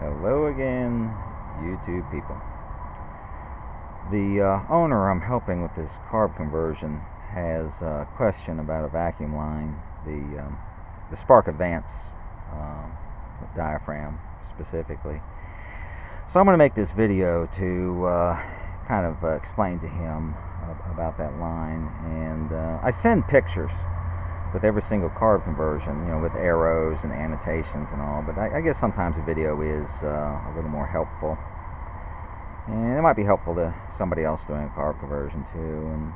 Hello again, YouTube people. The owner I'm helping with this carb conversion has a question about a vacuum line, the Spark Advance diaphragm specifically. So I'm going to make this video to kind of explain to him about that line, and I send pictures with every single carb conversion, with arrows and annotations and all, but I guess sometimes a video is a little more helpful, and it might be helpful to somebody else doing a carb conversion too, and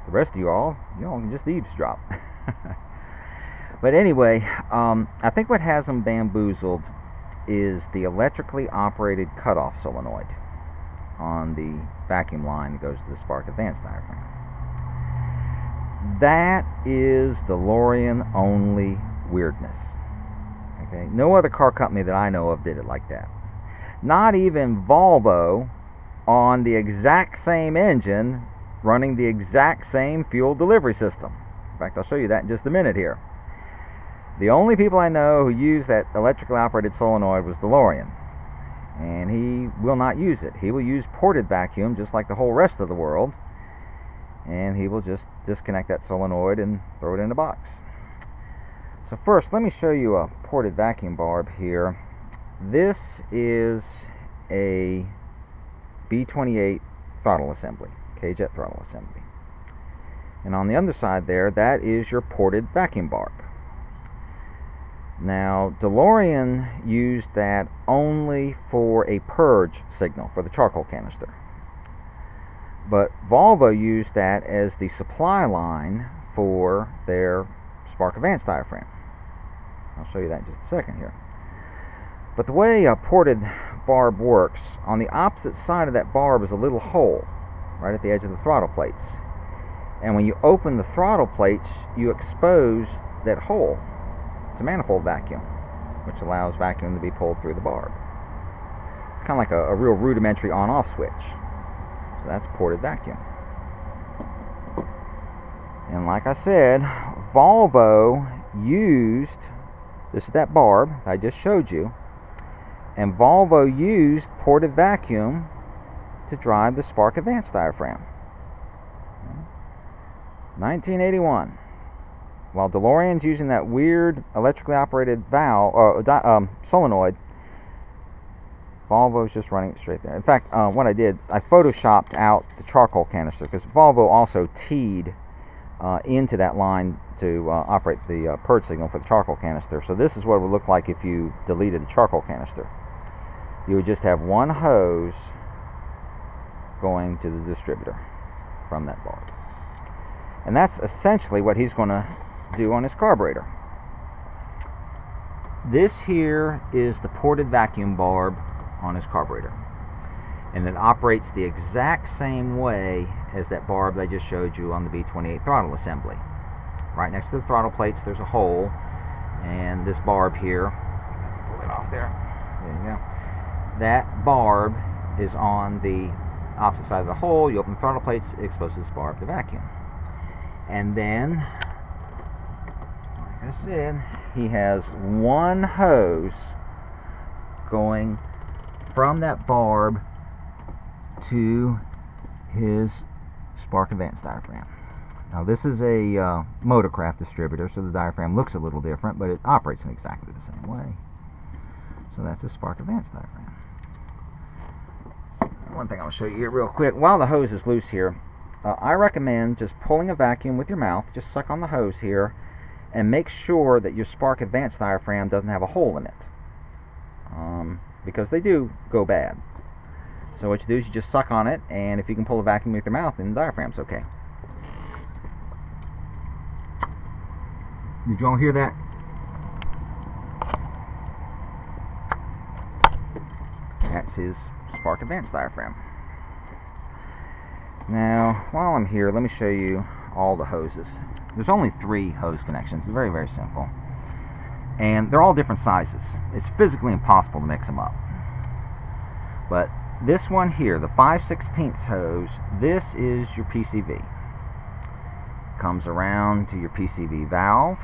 the rest of you all can just eavesdrop. But anyway, I think what has them bamboozled is the electrically operated cutoff solenoid on the vacuum line that goes to the Spark Advance diaphragm. That is DeLorean only weirdness. Okay, no other car company that I know of did it like that. Not even Volvo, on the exact same engine, running the exact same fuel delivery system. In fact, I'll show you that in just a minute here. The only people I know who use that electrically operated solenoid was DeLorean, and he will not use it. He will use ported vacuum just like the whole rest of the world, and he will just disconnect that solenoid and throw it in a box. So first, let me show you a ported vacuum barb here. This is a B28 throttle assembly, K-jet throttle assembly. And on the underside there, that is your ported vacuum barb. Now, DeLorean used that only for a purge signal for the charcoal canister. But Volvo used that as the supply line for their Spark Advance diaphragm. I'll show you that in just a second here. But the way a ported barb works, on the opposite side of that barb is a little hole right at the edge of the throttle plates. And when you open the throttle plates, you expose that hole to manifold vacuum, which allows vacuum to be pulled through the barb. It's kind of like a real rudimentary on-off switch. So that's ported vacuum. And like I said, Volvo used, this is that barb I just showed you, and Volvo used ported vacuum to drive the Spark Advance diaphragm. 1981. While DeLorean's using that weird electrically operated valve solenoid, Volvo's just running it straight there. In fact, what I did, I photoshopped out the charcoal canister, because Volvo also teed into that line to operate the purge signal for the charcoal canister. So this is what it would look like if you deleted the charcoal canister. You would just have one hose going to the distributor from that barb. And that's essentially what he's going to do on his carburetor. This here is the ported vacuum barb on his carburetor, and it operates the exact same way as that barb I just showed you on the B28 throttle assembly. Right next to the throttle plates there's a hole, and this barb here, pull it off there you go, that barb is on the opposite side of the hole. You open the throttle plates, it exposes this barb to vacuum. And then, like I said, he has one hose going from that barb to his Spark Advance diaphragm. Now this is a Motorcraft distributor, so the diaphragm looks a little different, but it operates in exactly the same way. So that's a Spark Advance diaphragm. One thing I'll show you here real quick, while the hose is loose here, I recommend just pulling a vacuum with your mouth. Just suck on the hose here and make sure that your Spark Advance diaphragm doesn't have a hole in it, because they do go bad. So what you do is you just suck on it, and if you can pull a vacuum with your mouth, then the diaphragm's okay. Did you all hear that? That's his Spark Advance diaphragm. Now, while I'm here, let me show you all the hoses. There's only 3 hose connections. It's very, very simple. And they're all different sizes. It's physically impossible to mix them up. But this one here, the 5/16 hose, this is your Pcv. Comes around to your Pcv valve,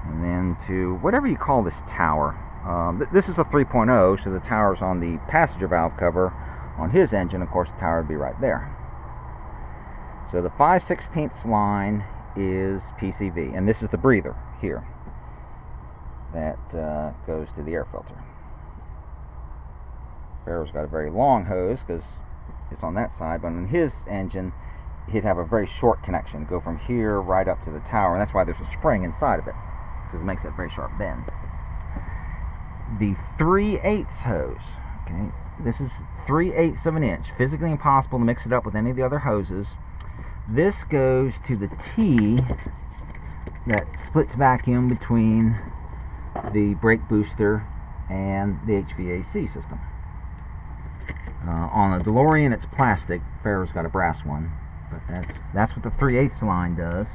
and then to whatever you call this tower. This is a 3.0, so the tower's on the passenger valve cover. On his engine, of course, the tower would be right there. So the 5/16 line is PCV, and this is the breather here that goes to the air filter. Pharaoh's got a very long hose because it's on that side, but on his engine he'd have a very short connection, go from here right up to the tower, and that's why there's a spring inside of it, so it makes that very sharp bend. The 3/8 hose, okay, this is 3/8 of an inch, physically impossible to mix it up with any of the other hoses. This goes to the T that splits vacuum between the brake booster and the HVAC system. On a DeLorean it's plastic, Pharaoh's got a brass one, but that's what the 3/8 line does.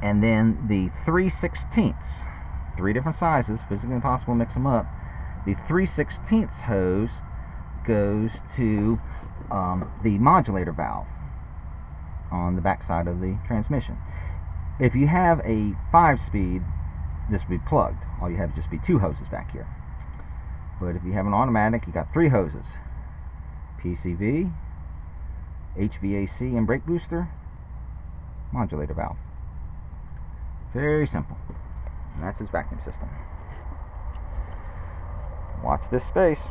And then the 3/16, 3 different sizes, physically impossible to mix them up. The 3/16 hose goes to the modulator valve on the back side of the transmission. If you have a 5-speed, this would be plugged. All you have would just be 2 hoses back here. But if you have an automatic, you got 3 hoses: PCV, HVAC and brake booster, modulator valve. Very simple. And that's his vacuum system. Watch this space.